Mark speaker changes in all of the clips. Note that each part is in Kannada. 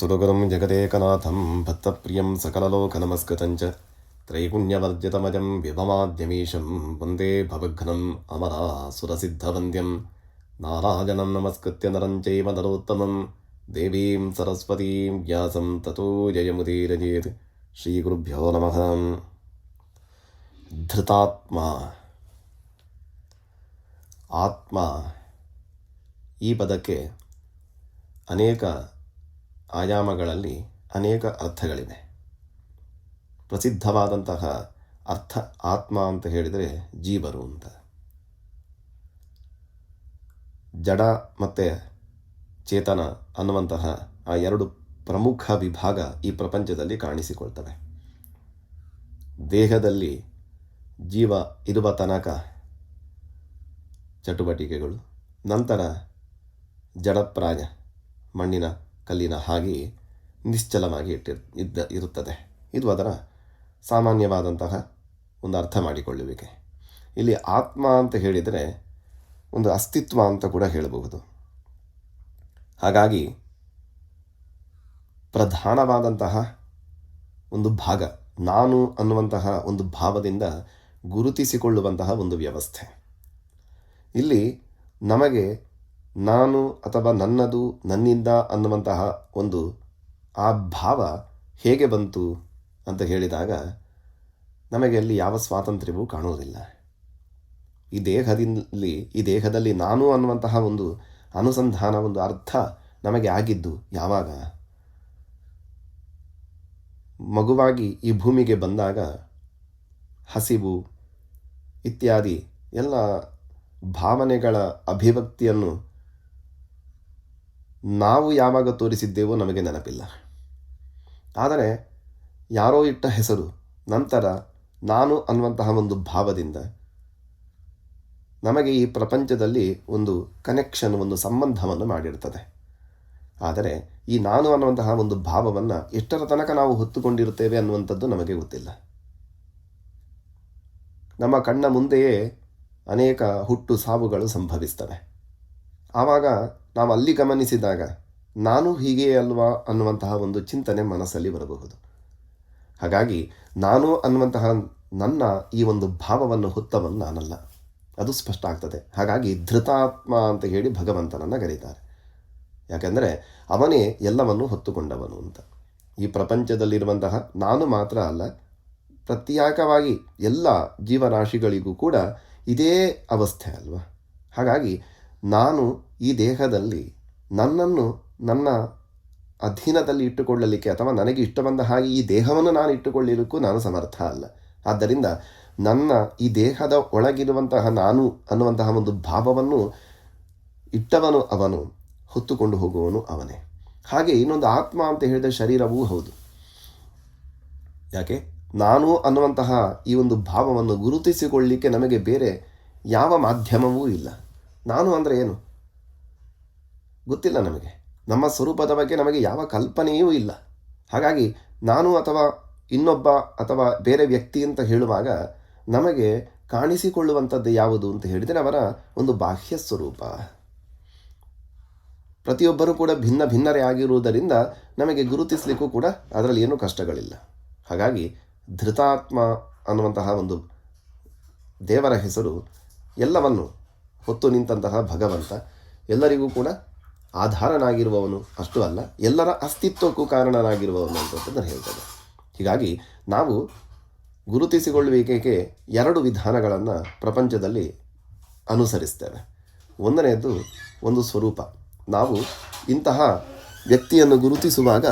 Speaker 1: ಸುರಗುರುಂ ಜಗದೇಕನಾಥಂ ಭಕ್ತಪ್ರಿಯಂ ಸಕಲಲೋಕನಮಸ್ಕೃತಂಚ ತ್ರೈಗುಣ್ಯವರ್ಜಿತಮಜಂ ವಿಭವಾದ್ಯಮೀಶಂ ವಂದೇ ಭವಘ್ನಂ ಅಮರಾಸುರಸಿದ್ಧವಂದ್ಯಂ ನಾರಾಯಣಂ ನಮಸ್ಕೃತ್ಯ ನರಂ ಚೈವ ನರೋತ್ತಮಂ ದೇವೀಂ ಸರಸ್ವತೀಂ ವ್ಯಾಸಂ ತತೋ ಜಯಮುದೀರಯೇತ್. ಶ್ರೀಗುರುಭ್ಯೋ ನಮಃ. ಧೃತಾತ್ಮ, ಆತ್ಮ ಈ ಪದಕ್ಕೆ ಅನೇಕ ಆಯಾಮಗಳಲ್ಲಿ ಅನೇಕ ಅರ್ಥಗಳಿವೆ. ಪ್ರಸಿದ್ಧವಾದಂತಹ ಅರ್ಥ ಆತ್ಮ ಅಂತ ಹೇಳಿದರೆ ಜೀವರು ಅಂತ. ಜಡ ಮತ್ತು ಚೇತನ ಅನ್ನುವಂತಹ ಆ ಎರಡು ಪ್ರಮುಖ ವಿಭಾಗ ಈ ಪ್ರಪಂಚದಲ್ಲಿ ಕಾಣಿಸಿಕೊಳ್ತವೆ. ದೇಹದಲ್ಲಿ ಜೀವ ಇರುವ ತನಕ ಚಟುವಟಿಕೆಗಳು, ನಂತರ ಜಡಪ್ರಾಯ ಮಣ್ಣಿನ ಕಲ್ಲಿನ ಹಾಗೆ ನಿಶ್ಚಲವಾಗಿ ಇರುತ್ತದೆ. ಇದು ಅದರ ಸಾಮಾನ್ಯವಾದಂತಹ ಒಂದು ಅರ್ಥ ಮಾಡಿಕೊಳ್ಳುವಿಕೆ. ಇಲ್ಲಿ ಆತ್ಮ ಅಂತ ಹೇಳಿದರೆ ಒಂದು ಅಸ್ತಿತ್ವ ಅಂತ ಕೂಡ ಹೇಳಬಹುದು. ಹಾಗಾಗಿ ಪ್ರಧಾನವಾದಂತಹ ಒಂದು ಭಾಗ, ನಾನು ಅನ್ನುವಂತಹ ಒಂದು ಭಾವದಿಂದ ಗುರುತಿಸಿಕೊಳ್ಳುವಂತಹ ಒಂದು ವ್ಯವಸ್ಥೆ. ಇಲ್ಲಿ ನಮಗೆ ನಾನು ಅಥವಾ ನನ್ನದು, ನನ್ನಿಂದ ಅನ್ನುವಂತಹ ಒಂದು ಆ ಭಾವ ಹೇಗೆ ಬಂತು ಅಂತ ಹೇಳಿದಾಗ ನಮಗೆ ಅಲ್ಲಿ ಯಾವ ಸ್ವಾತಂತ್ರ್ಯವೂ ಕಾಣುವುದಿಲ್ಲ. ಈ ದೇಹದಲ್ಲಿ ನಾನು ಅನ್ನುವಂತಹ ಒಂದು ಅನುಸಂಧಾನ, ಒಂದು ಅರ್ಥ ನಮಗೆ ಆಗಿದ್ದು ಯಾವಾಗ? ಮಗುವಾಗಿ ಈ ಭೂಮಿಗೆ ಬಂದಾಗ ಹಸಿವು ಇತ್ಯಾದಿ ಎಲ್ಲ ಭಾವನೆಗಳ ಅಭಿವ್ಯಕ್ತಿಯನ್ನು ನಾವು ಯಾವಾಗ ತೋರಿಸಿದ್ದೇವೋ ನಮಗೆ ನೆನಪಿಲ್ಲ. ಆದರೆ ಯಾರೋ ಇಟ್ಟ ಹೆಸರು ನಂತರ ನಾನು ಅನ್ನುವಂತಹ ಒಂದು ಭಾವದಿಂದ ನಮಗೆ ಈ ಪ್ರಪಂಚದಲ್ಲಿ ಒಂದು ಕನೆಕ್ಷನ್, ಒಂದು ಸಂಬಂಧವನ್ನು ಮಾಡಿರ್ತದೆ. ಆದರೆ ಈ ನಾನು ಅನ್ನುವಂತಹ ಒಂದು ಭಾವವನ್ನು ಎಷ್ಟರ ತನಕ ನಾವು ಹೊತ್ತುಕೊಂಡಿರುತ್ತೇವೆ ಅನ್ನುವಂಥದ್ದು ನಮಗೆ ಗೊತ್ತಿಲ್ಲ. ನಮ್ಮ ಕಣ್ಣ ಮುಂದೆಯೇ ಅನೇಕ ಹುಟ್ಟು ಸಾವುಗಳು ಸಂಭವಿಸ್ತವೆ. ಆವಾಗ ನಾವು ಅಲ್ಲಿ ಗಮನಿಸಿದಾಗ ನಾನು ಹೀಗೆ ಅಲ್ವಾ ಅನ್ನುವಂತಹ ಒಂದು ಚಿಂತನೆ ಮನಸ್ಸಲ್ಲಿ ಬರಬಹುದು. ಹಾಗಾಗಿ ನಾನು ಅನ್ನುವಂತಹ ನನ್ನ ಈ ಒಂದು ಭಾವವನ್ನು ಹೊತ್ತವನು ನಾನಲ್ಲ, ಅದು ಸ್ಪಷ್ಟ ಆಗ್ತದೆ. ಹಾಗಾಗಿ ಧೃತಾತ್ಮ ಅಂತ ಹೇಳಿ ಭಗವಂತನನ್ನು ಕರೀತಾರೆ. ಯಾಕೆಂದರೆ ಅವನೇ ಎಲ್ಲವನ್ನು ಹೊತ್ತುಕೊಂಡವನು ಅಂತ. ಈ ಪ್ರಪಂಚದಲ್ಲಿರುವಂತಹ ನಾನು ಮಾತ್ರ ಅಲ್ಲ, ಪ್ರತ್ಯೇಕವಾಗಿ ಎಲ್ಲ ಜೀವರಾಶಿಗಳಿಗೂ ಕೂಡ ಇದೇ ಅವಸ್ಥೆ ಅಲ್ವಾ. ಹಾಗಾಗಿ ನಾನು ಈ ದೇಹದಲ್ಲಿ ನನ್ನನ್ನು ನನ್ನ ಅಧೀನದಲ್ಲಿ ಇಟ್ಟುಕೊಳ್ಳಲಿಕ್ಕೆ ಅಥವಾ ನನಗೆ ಇಷ್ಟ ಬಂದ ಹಾಗೆ ಈ ದೇಹವನ್ನು ನಾನು ಇಟ್ಟುಕೊಳ್ಳಲಿಕ್ಕೂ ನಾನು ಸಮರ್ಥ ಅಲ್ಲ. ಆದ್ದರಿಂದ ನನ್ನ ಈ ದೇಹದ ಒಳಗಿರುವಂತಹ ನಾನು ಅನ್ನುವಂತಹ ಒಂದು ಭಾವವನ್ನು ಇಟ್ಟವನು ಅವನು, ಹೊತ್ತುಕೊಂಡು ಹೋಗುವವನು ಅವನೇ. ಹಾಗೆ ಇನ್ನೊಂದು ಆತ್ಮ ಅಂತ ಹೇಳಿದ ಶರೀರವೂ ಹೌದು. ಯಾಕೆ? ನಾನು ಅನ್ನುವಂತಹ ಈ ಒಂದು ಭಾವವನ್ನು ಗುರುತಿಸಿಕೊಳ್ಳಲಿಕ್ಕೆ ನಮಗೆ ಬೇರೆ ಯಾವ ಮಾಧ್ಯಮವೂ ಇಲ್ಲ. ನಾನು ಅಂದರೆ ಏನು ಗೊತ್ತಿಲ್ಲ ನಮಗೆ. ನಮ್ಮ ಸ್ವರೂಪದ ಬಗ್ಗೆ ನಮಗೆ ಯಾವ ಕಲ್ಪನೆಯೂ ಇಲ್ಲ. ಹಾಗಾಗಿ ನಾನು ಅಥವಾ ಇನ್ನೊಬ್ಬ ಅಥವಾ ಬೇರೆ ವ್ಯಕ್ತಿ ಅಂತ ಹೇಳುವಾಗ ನಮಗೆ ಕಾಣಿಸಿಕೊಳ್ಳುವಂಥದ್ದು ಯಾವುದು ಅಂತ ಹೇಳಿದರೆ ಅವರ ಒಂದು ಬಾಹ್ಯ ಸ್ವರೂಪ. ಪ್ರತಿಯೊಬ್ಬರೂ ಕೂಡ ಭಿನ್ನ ಭಿನ್ನರೇ ಆಗಿರುವುದರಿಂದ ನಮಗೆ ಗುರುತಿಸಲಿಕ್ಕೂ ಕೂಡ ಅದರಲ್ಲಿ ಏನೂ ಕಷ್ಟಗಳಿಲ್ಲ. ಹಾಗಾಗಿ ಧೃತಾತ್ಮ ಅನ್ನುವಂತಹ ಒಂದು ದೇವರ ಹೆಸರು ಎಲ್ಲವನ್ನು ಹೊತ್ತು ನಿಂತಹ ಭಗವಂತ, ಎಲ್ಲರಿಗೂ ಕೂಡ ಆಧಾರನಾಗಿರುವವನು ಅಷ್ಟೂ ಅಲ್ಲ, ಎಲ್ಲರ ಅಸ್ತಿತ್ವಕ್ಕೂ ಕಾರಣನಾಗಿರುವವನು ಅಂತಂದು ಹೇಳ್ತದೆ. ಹೀಗಾಗಿ ನಾವು ಗುರುತಿಸಿಕೊಳ್ಳುವಿಕೆಗೆ ಎರಡು ವಿಧಾನಗಳನ್ನು ಪ್ರಪಂಚದಲ್ಲಿ ಅನುಸರಿಸ್ತೇವೆ. ಒಂದನೆಯದು ಒಂದು ಸ್ವರೂಪ. ನಾವು ಇಂತಹ ವ್ಯಕ್ತಿಯನ್ನು ಗುರುತಿಸುವಾಗ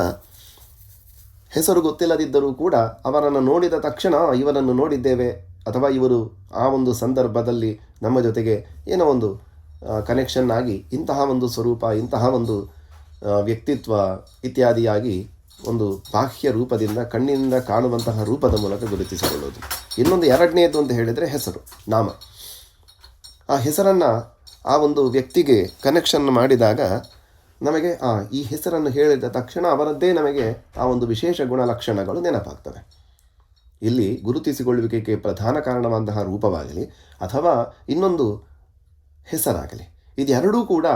Speaker 1: ಹೆಸರು ಗೊತ್ತಿಲ್ಲದಿದ್ದರೂ ಕೂಡ ಅವರನ್ನು ನೋಡಿದ ತಕ್ಷಣ ಇವರನ್ನು ನೋಡಿದ್ದೇವೆ ಅಥವಾ ಇವರು ಆ ಒಂದು ಸಂದರ್ಭದಲ್ಲಿ ನಮ್ಮ ಜೊತೆಗೆ ಏನೋ ಒಂದು ಕನೆಕ್ಷನ್ ಆಗಿ ಇಂತಹ ಒಂದು ಸ್ವರೂಪ, ಇಂತಹ ಒಂದು ವ್ಯಕ್ತಿತ್ವ ಇತ್ಯಾದಿಯಾಗಿ ಒಂದು ಬಾಹ್ಯ ರೂಪದಿಂದ, ಕಣ್ಣಿನಿಂದ ಕಾಣುವಂತಹ ರೂಪದ ಮೂಲಕ ಗುರುತಿಸಿಕೊಳ್ಳೋದು. ಇನ್ನೊಂದು ಎರಡನೇದು ಅಂತ ಹೇಳಿದರೆ ಹೆಸರು, ನಾಮ. ಆ ಹೆಸರನ್ನು ಆ ಒಂದು ವ್ಯಕ್ತಿಗೆ ಕನೆಕ್ಷನ್ ಮಾಡಿದಾಗ ನಮಗೆ ಈ ಹೆಸರನ್ನು ಹೇಳಿದ ತಕ್ಷಣ ಅವರದ್ದೇ ನಮಗೆ ಆ ಒಂದು ವಿಶೇಷ ಗುಣಲಕ್ಷಣಗಳು ನೆನಪಾಗ್ತವೆ. ಇಲ್ಲಿ ಗುರುತಿಸಿಕೊಳ್ಳುವಿಕೆಗೆ ಪ್ರಧಾನ ಕಾರಣವಾದಂತಹ ರೂಪವಾಗಲಿ ಅಥವಾ ಇನ್ನೊಂದು ಹೆಸರಾಗಲಿ, ಇದೆರಡೂ ಕೂಡ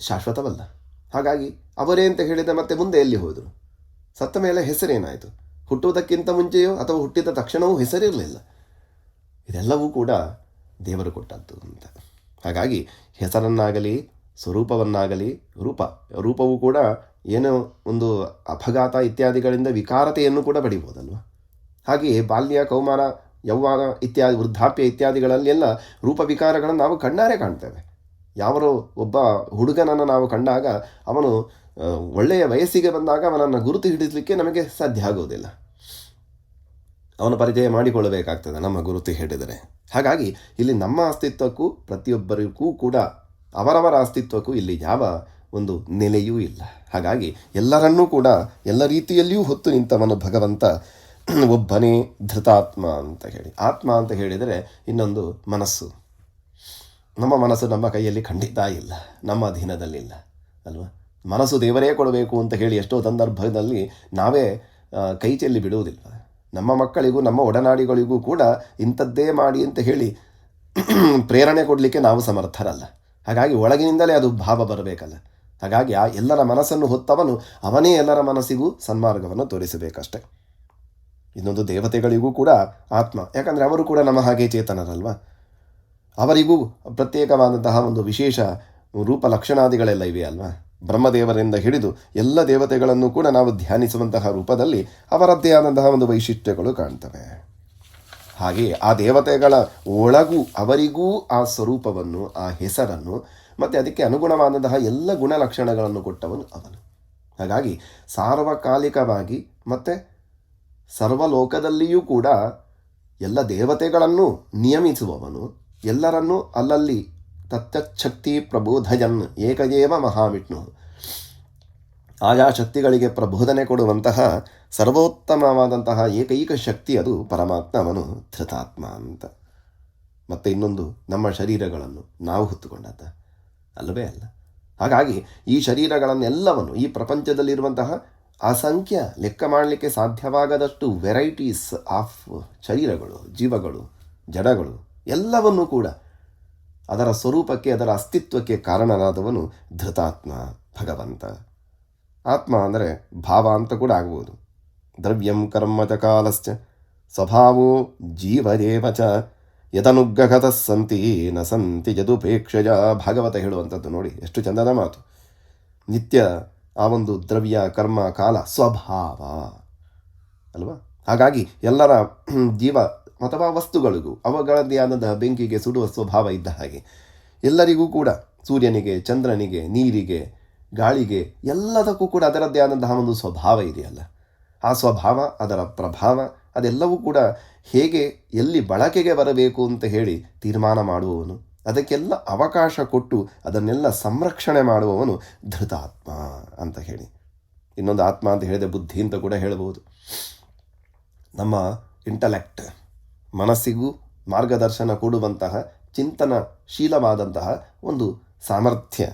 Speaker 1: ಶಾಶ್ವತವಲ್ಲ. ಹಾಗಾಗಿ ಅವರೇ ಅಂತ ಹೇಳಿದ ಮತ್ತೆ ಮುಂದೆ ಎಲ್ಲಿ ಹೋದರು? ಸತ್ತ ಮೇಲೆ ಹೆಸರೇನಾಯಿತು? ಹುಟ್ಟುವುದಕ್ಕಿಂತ ಮುಂಚೆಯೋ ಅಥವಾ ಹುಟ್ಟಿದ ತಕ್ಷಣವೂ ಹೆಸರಿರಲಿಲ್ಲ. ಇದೆಲ್ಲವೂ ಕೂಡ ದೇವರು ಕೊಟ್ಟದ್ದು ಅಂತ. ಹಾಗಾಗಿ ಹೆಸರನ್ನಾಗಲಿ ಸ್ವರೂಪವನ್ನಾಗಲಿ ರೂಪವು ಕೂಡ ಏನೋ ಒಂದು ಅಪಘಾತ ಇತ್ಯಾದಿಗಳಿಂದ ವಿಕಾರತೆಯನ್ನು ಕೂಡ ಪಡಿಬೋದಲ್ವ. ಹಾಗೆಯೇ ಬಾಲ್ಯ, ಕೌಮಾರ, ಯೌವನ ಇತ್ಯಾದಿ, ವೃದ್ಧಾಪ್ಯ ಇತ್ಯಾದಿಗಳಲ್ಲೆಲ್ಲ ರೂಪವಿಕಾರಗಳನ್ನು ನಾವು ಕಣ್ಣಾರೆ ಕಾಣ್ತೇವೆ. ಯಾವರೋ ಒಬ್ಬ ಹುಡುಗನನ್ನು ನಾವು ಕಂಡಾಗ ಅವನು ಒಳ್ಳೆಯ ವಯಸ್ಸಿಗೆ ಬಂದಾಗ ಅವನನ್ನು ಗುರುತು ಹಿಡಿಸಲಿಕ್ಕೆ ನಮಗೆ ಸಾಧ್ಯ ಆಗೋದಿಲ್ಲ. ಅವನ ಪರಿಚಯ ಮಾಡಿಕೊಳ್ಳಬೇಕಾಗ್ತದೆ ನಮ್ಮ ಗುರುತು ಹಿಡಿದರೆ. ಹಾಗಾಗಿ ಇಲ್ಲಿ ನಮ್ಮ ಅಸ್ತಿತ್ವಕ್ಕೂ ಪ್ರತಿಯೊಬ್ಬರಿಗೂ ಕೂಡ ಅವರವರ ಅಸ್ತಿತ್ವಕ್ಕೂ ಇಲ್ಲಿ ಯಾವ ಒಂದು ನೆಲೆಯೂ ಇಲ್ಲ. ಹಾಗಾಗಿ ಎಲ್ಲರನ್ನೂ ಕೂಡ ಎಲ್ಲ ರೀತಿಯಲ್ಲಿಯೂ ಹೊತ್ತು ನಿಂತವನು ಭಗವಂತ ಒಬ್ಬನೇ ಧೃತಾತ್ಮ ಅಂತ ಹೇಳಿ. ಆತ್ಮ ಅಂತ ಹೇಳಿದರೆ ಇನ್ನೊಂದು ಮನಸ್ಸು. ನಮ್ಮ ಮನಸ್ಸು ನಮ್ಮ ಕೈಯಲ್ಲಿ ಖಂಡಿತ ಇಲ್ಲ, ನಮ್ಮ ಅಧೀನದಲ್ಲಿಲ್ಲ ಅಲ್ವಾ. ಮನಸ್ಸು ದೇವರೇ ಕೊಡಬೇಕು ಅಂತ ಹೇಳಿ ಎಷ್ಟೋ ಸಂದರ್ಭದಲ್ಲಿ ನಾವೇ ಕೈ ಚೆಲ್ಲಿ ಬಿಡುವುದಿಲ್ಲ. ನಮ್ಮ ಮಕ್ಕಳಿಗೂ ನಮ್ಮ ಒಡನಾಡಿಗಳಿಗೂ ಕೂಡ ಇಂಥದ್ದೇ ಮಾಡಿ ಅಂತ ಹೇಳಿ ಪ್ರೇರಣೆ ಕೊಡಲಿಕ್ಕೆ ನಾವು ಸಮರ್ಥರಲ್ಲ. ಹಾಗಾಗಿ ಒಳಗಿನಿಂದಲೇ ಅದು ಭಾವ ಬರಬೇಕಲ್ಲ. ಹಾಗಾಗಿ ಆ ಎಲ್ಲರ ಮನಸ್ಸನ್ನು ಹೊತ್ತವನು ಅವನೇ ಎಲ್ಲರ ಮನಸ್ಸಿಗೂ ಸನ್ಮಾರ್ಗವನ್ನು ತೋರಿಸಬೇಕಷ್ಟೆ. ಇನ್ನೊಂದು ದೇವತೆಗಳಿಗೂ ಕೂಡ ಆತ್ಮ, ಯಾಕಂದರೆ ಅವರು ಕೂಡ ನಮ್ಮ ಹಾಗೆ ಚೇತನರಲ್ವ. ಅವರಿಗೂ ಪ್ರತ್ಯೇಕವಾದಂತಹ ಒಂದು ವಿಶೇಷ ರೂಪ ಲಕ್ಷಣಾದಿಗಳೆಲ್ಲ ಇವೆ ಅಲ್ವಾ. ಬ್ರಹ್ಮದೇವರಿಂದ ಹಿಡಿದು ಎಲ್ಲ ದೇವತೆಗಳನ್ನು ಕೂಡ ನಾವು ಧ್ಯಾನಿಸುವಂತಹ ರೂಪದಲ್ಲಿ ಅವರದ್ದೇ ಆದಂತಹ ಒಂದು ವೈಶಿಷ್ಟ್ಯಗಳು ಕಾಣ್ತವೆ. ಹಾಗೆಯೇ ಆ ದೇವತೆಗಳ ಒಳಗೂ ಅವರಿಗೂ ಆ ಸ್ವರೂಪವನ್ನು, ಆ ಹೆಸರನ್ನು ಮತ್ತು ಅದಕ್ಕೆ ಅನುಗುಣವಾದಂತಹ ಎಲ್ಲ ಗುಣಲಕ್ಷಣಗಳನ್ನು ಕೊಟ್ಟವನು ಅವನು. ಹಾಗಾಗಿ ಸಾರ್ವಕಾಲಿಕವಾಗಿ ಮತ್ತು ಸರ್ವಲೋಕದಲ್ಲಿಯೂ ಕೂಡ ಎಲ್ಲ ದೇವತೆಗಳನ್ನು ನಿಯಮಿಸುವವನು, ಎಲ್ಲರನ್ನೂ ಅಲ್ಲಲ್ಲಿ ತತ್ತಚ್ಛಕ್ತಿ ಪ್ರಬೋಧಯನ್ ಏಕಏವ ಮಹಾವಿಷ್ಣು, ಆಯಾ ಶಕ್ತಿಗಳಿಗೆ ಪ್ರಬೋಧನೆ ಕೊಡುವಂತಹ ಸರ್ವೋತ್ತಮವಾದಂತಹ ಏಕೈಕ ಶಕ್ತಿ ಅದು ಪರಮಾತ್ಮ, ಅವನು ಧೃತಾತ್ಮ ಅಂತ. ಮತ್ತು ಇನ್ನೊಂದು, ನಮ್ಮ ಶರೀರಗಳನ್ನು ನಾವು ಹೊತ್ತುಕೊಂಡದ್ದ ಅಲ್ಲವೇ ಅಲ್ಲ. ಹಾಗಾಗಿ ಈ ಶರೀರಗಳನ್ನೆಲ್ಲವನ್ನು, ಈ ಪ್ರಪಂಚದಲ್ಲಿರುವಂತಹ ಅಸಂಖ್ಯ ಲೆಕ್ಕ ಮಾಡಲಿಕ್ಕೆ ಸಾಧ್ಯವಾಗದಷ್ಟು ವೆರೈಟೀಸ್ ಆಫ್ ಶರೀರಗಳು, ಜೀವಗಳು, ಜಡಗಳು ಎಲ್ಲವನ್ನೂ ಕೂಡ ಅದರ ಸ್ವರೂಪಕ್ಕೆ, ಅದರ ಅಸ್ತಿತ್ವಕ್ಕೆ ಕಾರಣನಾದವನು ಧೃತಾತ್ಮ ಭಗವಂತ. ಆತ್ಮ ಅಂದರೆ ಭಾವ ಅಂತ ಕೂಡ ಆಗ್ಬೋದು. ದ್ರವ್ಯಂ ಕರ್ಮ ಚ ಕಾಲಶ್ಚ ಸ್ವಭಾವೋ ಜೀವದೇವ ಚ ಯದನುಗ್ರಹತಃ ಸಂತಿ ನ ಸಂತಿ ಯದುಪೇಕ್ಷಜ. ಭಾಗವತ ಹೇಳುವಂಥದ್ದು ನೋಡಿ ಎಷ್ಟು ಚಂದದ ಮಾತು. ನಿತ್ಯ ಆ ಒಂದು ದ್ರವ್ಯ, ಕರ್ಮ, ಕಾಲ, ಸ್ವಭಾವ ಅಲ್ವಾ. ಹಾಗಾಗಿ ಎಲ್ಲರ ಜೀವ ಅಥವಾ ವಸ್ತುಗಳಿಗೂ ಅವುಗಳದ್ದೇ ಆದಂತಹ ಬೆಂಕಿಗೆ ಸುಡುವ ಸ್ವಭಾವ ಇದ್ದ ಹಾಗೆ ಎಲ್ಲರಿಗೂ ಕೂಡ ಸೂರ್ಯನಿಗೆ, ಚಂದ್ರನಿಗೆ, ನೀರಿಗೆ, ಗಾಳಿಗೆ ಎಲ್ಲದಕ್ಕೂ ಕೂಡ ಅದರದ್ದೇ ಆದಂತಹ ಒಂದು ಸ್ವಭಾವ ಇದೆಯಲ್ಲ. ಆ ಸ್ವಭಾವ, ಅದರ ಪ್ರಭಾವ ಅದೆಲ್ಲವೂ ಕೂಡ ಹೇಗೆ ಎಲ್ಲಿ ಬಳಕೆಗೆ ಬರಬೇಕು ಅಂತ ಹೇಳಿ ತೀರ್ಮಾನ ಮಾಡುವವನು, ಅದಕ್ಕೆಲ್ಲ ಅವಕಾಶ ಕೊಟ್ಟು ಅದನ್ನೆಲ್ಲ ಸಂರಕ್ಷಣೆ ಮಾಡುವವನು ಧೃತಾತ್ಮ ಅಂತ ಹೇಳಿ. ಇನ್ನೊಂದು ಆತ್ಮ ಅಂತ ಹೇಳಿದೆ ಬುದ್ಧಿ ಅಂತ ಕೂಡ ಹೇಳ್ಬೋದು. ನಮ್ಮ ಇಂಟಲೆಕ್ಟ್, ಮನಸ್ಸಿಗೂ ಮಾರ್ಗದರ್ಶನ ಕೊಡುವಂತಹ ಚಿಂತನಶೀಲವಾದಂತಹ ಒಂದು ಸಾಮರ್ಥ್ಯ,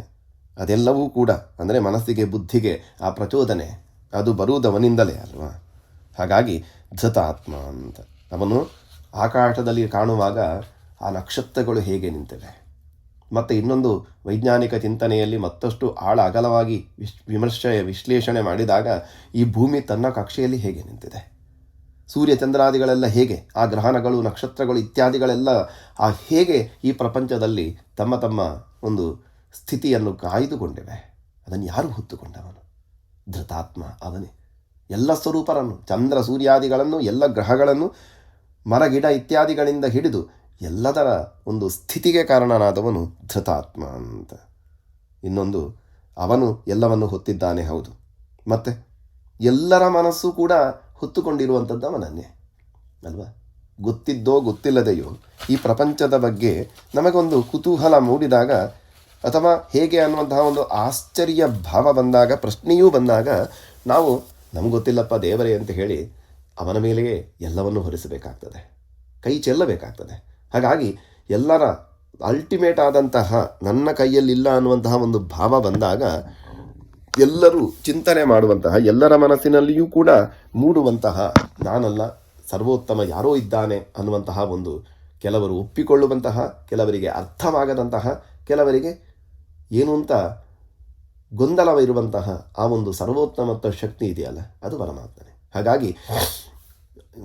Speaker 1: ಅದೆಲ್ಲವೂ ಕೂಡ ಅಂದರೆ ಮನಸ್ಸಿಗೆ, ಬುದ್ಧಿಗೆ ಆ ಪ್ರಚೋದನೆ ಅದು ಬರುವುದವನಿಂದಲೇ ಅಲ್ವಾ. ಹಾಗಾಗಿ ಧೃತಾತ್ಮ ಅಂತ. ಅವನು ಆಕಾಶದಲ್ಲಿ ಕಾಣುವಾಗ ಆ ನಕ್ಷತ್ರಗಳು ಹೇಗೆ ನಿಂತಿವೆ, ಮತ್ತು ಇನ್ನೊಂದು ವೈಜ್ಞಾನಿಕ ಚಿಂತನೆಯಲ್ಲಿ ಮತ್ತಷ್ಟು ಆಳ ಅಗಲವಾಗಿ ವಿಶ್ಲೇಷಣೆ ಮಾಡಿದಾಗ ಈ ಭೂಮಿ ತನ್ನ ಕಕ್ಷೆಯಲ್ಲಿ ಹೇಗೆ ನಿಂತಿದೆ, ಸೂರ್ಯ ಚಂದ್ರಾದಿಗಳೆಲ್ಲ ಹೇಗೆ, ಆ ಗ್ರಹಣಗಳು, ನಕ್ಷತ್ರಗಳು ಇತ್ಯಾದಿಗಳೆಲ್ಲ ಆ ಹೇಗೆ ಈ ಪ್ರಪಂಚದಲ್ಲಿ ತಮ್ಮ ತಮ್ಮ ಒಂದು ಸ್ಥಿತಿಯನ್ನು ಕಾಯ್ದುಕೊಂಡಿವೆ, ಅದನ್ನು ಯಾರು ಹೊತ್ತುಕೊಂಡವನು? ಧೃತಾತ್ಮ ಅವನೇ. ಎಲ್ಲ ಸ್ವರೂಪರನ್ನು, ಚಂದ್ರ ಸೂರ್ಯಾದಿಗಳನ್ನು, ಎಲ್ಲ ಗ್ರಹಗಳನ್ನು, ಮರಗಿಡ ಇತ್ಯಾದಿಗಳಿಂದ ಹಿಡಿದು ಎಲ್ಲದರ ಒಂದು ಸ್ಥಿತಿಗೆ ಕಾರಣನಾದವನು ಧೃತಾತ್ಮ ಅಂತ. ಇನ್ನೊಂದು, ಅವನು ಎಲ್ಲವನ್ನು ಹೊತ್ತಿದ್ದಾನೆ, ಹೌದು, ಮತ್ತು ಎಲ್ಲರ ಮನಸ್ಸು ಕೂಡ ಹೊತ್ತುಕೊಂಡಿರುವಂಥದ್ದು ಅವನನ್ನೇ ಅಲ್ವಾ. ಗೊತ್ತಿದ್ದೋ ಗೊತ್ತಿಲ್ಲದೆಯೋ ಈ ಪ್ರಪಂಚದ ಬಗ್ಗೆ ನಮಗೊಂದು ಕುತೂಹಲ ಮೂಡಿದಾಗ ಅಥವಾ ಹೇಗೆ ಅನ್ನುವಂತಹ ಒಂದು ಆಶ್ಚರ್ಯ ಭಾವ ಬಂದಾಗ, ಪ್ರಶ್ನೆಯೂ ಬಂದಾಗ ನಾವು ನಮ್ಗೆ ಗೊತ್ತಿಲ್ಲಪ್ಪ ದೇವರೇ ಅಂತ ಹೇಳಿ ಅವನ ಮೇಲೆಯೇ ಎಲ್ಲವನ್ನು ಹೊರಿಸಬೇಕಾಗ್ತದೆ, ಕೈ ಚೆಲ್ಲಬೇಕಾಗ್ತದೆ. ಹಾಗಾಗಿ ಎಲ್ಲರ ಅಲ್ಟಿಮೇಟ್ ಆದಂತಹ ನನ್ನ ಕೈಯಲ್ಲಿಲ್ಲ ಅನ್ನುವಂತಹ ಒಂದು ಭಾವ ಬಂದಾಗ ಎಲ್ಲರೂ ಚಿಂತನೆ ಮಾಡುವಂತಹ, ಎಲ್ಲರ ಮನಸ್ಸಿನಲ್ಲಿಯೂ ಕೂಡ ಮೂಡುವಂತಹ ನಾನಲ್ಲ ಸರ್ವೋತ್ತಮ ಯಾರೋ ಇದ್ದಾನೆ ಅನ್ನುವಂತಹ ಒಂದು, ಕೆಲವರು ಒಪ್ಪಿಕೊಳ್ಳುವಂತಹ, ಕೆಲವರಿಗೆ ಅರ್ಥವಾಗದಂತಹ, ಕೆಲವರಿಗೆ ಏನು ಅಂತ ಗೊಂದಲವಿರುವಂತಹ ಆ ಒಂದು ಸರ್ವೋತ್ತಮತ್ವ ಶಕ್ತಿ ಇದೆಯಲ್ಲ, ಅದು ಪರಮಾತ್ಮನೇ. ಹಾಗಾಗಿ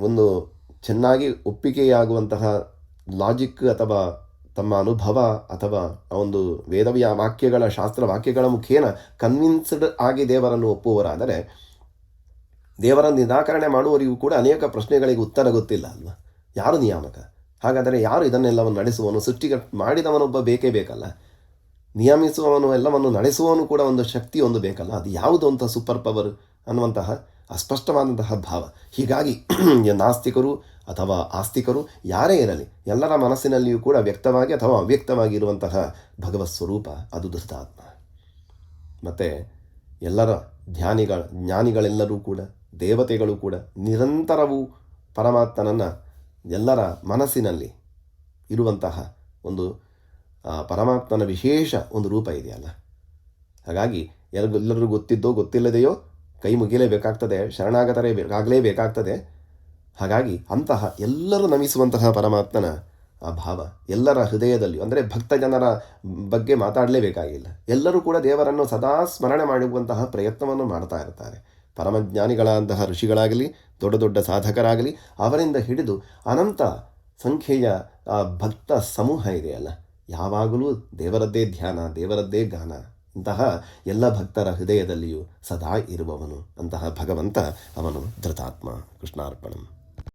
Speaker 1: ಒಂದು ಚೆನ್ನಾಗಿ ಒಪ್ಪಿಗೆಯಾಗುವಂತಹ ಲಾಜಿಕ್ ಅಥವಾ ತಮ್ಮ ಅನುಭವ ಅಥವಾ ಆ ಒಂದು ವಾಕ್ಯಗಳ ಶಾಸ್ತ್ರ ವಾಕ್ಯಗಳ ಮುಖೇನ ಕನ್ವಿನ್ಸ್ಡ್ ಆಗಿ ದೇವರನ್ನು ಒಪ್ಪುವವರಾದರೆ, ದೇವರ ನಿರಾಕರಣೆ ಮಾಡುವವರಿಗೂ ಕೂಡ ಅನೇಕ ಪ್ರಶ್ನೆಗಳಿಗೆ ಉತ್ತರ ಗೊತ್ತಿಲ್ಲ ಅಲ್ವಾ. ಯಾರು ನಿಯಾಮಕ? ಹಾಗಾದರೆ ಯಾರು ಇದನ್ನೆಲ್ಲವನ್ನು ನಡೆಸುವವನು? ಸೃಷ್ಟಿಗೆ ಮಾಡಿದವನೊಬ್ಬ ಬೇಕೇ ಬೇಕಲ್ಲ. ನಿಯಮಿಸುವವನು, ಎಲ್ಲವನ್ನು ನಡೆಸುವವನು ಕೂಡ ಒಂದು ಶಕ್ತಿ ಒಂದು ಬೇಕಲ್ಲ. ಅದು ಯಾವುದು ಅಂತ ಸೂಪರ್ ಪವರ್ ಅನ್ನುವಂತಹ ಅಸ್ಪಷ್ಟವಾದಂತಹ ಭಾವ. ಹೀಗಾಗಿ ನಾಸ್ತಿಕರು ಅಥವಾ ಆಸ್ತಿಕರು ಯಾರೇ ಇರಲಿ, ಎಲ್ಲರ ಮನಸ್ಸಿನಲ್ಲಿಯೂ ಕೂಡ ವ್ಯಕ್ತವಾಗಿ ಅಥವಾ ಅವ್ಯಕ್ತವಾಗಿ ಇರುವಂತಹ ಭಗವತ್ ಸ್ವರೂಪ ಅದು ಧೃತಾತ್ಮ. ಮತ್ತು ಎಲ್ಲರ ಜ್ಞಾನಿಗಳೆಲ್ಲರೂ ಕೂಡ, ದೇವತೆಗಳು ಕೂಡ ನಿರಂತರವೂ ಪರಮಾತ್ಮನನ್ನು ಎಲ್ಲರ ಮನಸ್ಸಿನಲ್ಲಿ ಇರುವಂತಹ ಒಂದು ಪರಮಾತ್ಮನ ವಿಶೇಷ ಒಂದು ರೂಪ ಇದೆಯಲ್ಲ. ಹಾಗಾಗಿ ಎಲ್ಲರಿಗೂ ಗೊತ್ತಿದ್ದೋ ಗೊತ್ತಿಲ್ಲದೆಯೋ ಕೈ ಮುಗಿಯಲೇಬೇಕಾಗ್ತದೆ, ಶರಣಾಗತರೇ ಆಗಲೇಬೇಕಾಗ್ತದೆ. ಹಾಗಾಗಿ ಅಂತಹ ಎಲ್ಲರೂ ನಮಿಸುವಂತಹ ಪರಮಾತ್ಮನ ಆ ಭಾವ ಎಲ್ಲರ ಹೃದಯದಲ್ಲಿಯೂ, ಅಂದರೆ ಭಕ್ತ ಜನರ ಬಗ್ಗೆ ಮಾತಾಡಲೇಬೇಕಾಗಿಲ್ಲ. ಎಲ್ಲರೂ ಕೂಡ ದೇವರನ್ನು ಸದಾ ಸ್ಮರಣೆ ಮಾಡುವಂತಹ ಪ್ರಯತ್ನವನ್ನು ಮಾಡ್ತಾ ಇರ್ತಾರೆ. ಪರಮಜ್ಞಾನಿಗಳಂತಹ ಋಷಿಗಳಾಗಲಿ, ದೊಡ್ಡ ದೊಡ್ಡ ಸಾಧಕರಾಗಲಿ, ಅವರಿಂದ ಹಿಡಿದು ಅನಂತ ಸಂಖ್ಯೆಯ ಭಕ್ತ ಸಮೂಹ ಇದೆಯಲ್ಲ, ಯಾವಾಗಲೂ ದೇವರದ್ದೇ ಧ್ಯಾನ, ದೇವರದ್ದೇ ಗಾನ. ಇಂತಹ ಎಲ್ಲ ಭಕ್ತರ ಹೃದಯದಲ್ಲಿಯೂ ಸದಾ ಇರುವವನು ಅಂತಹ ಭಗವಂತ, ಅವನು ಧೃತಾತ್ಮ. ಕೃಷ್ಣಾರ್ಪಣಂ.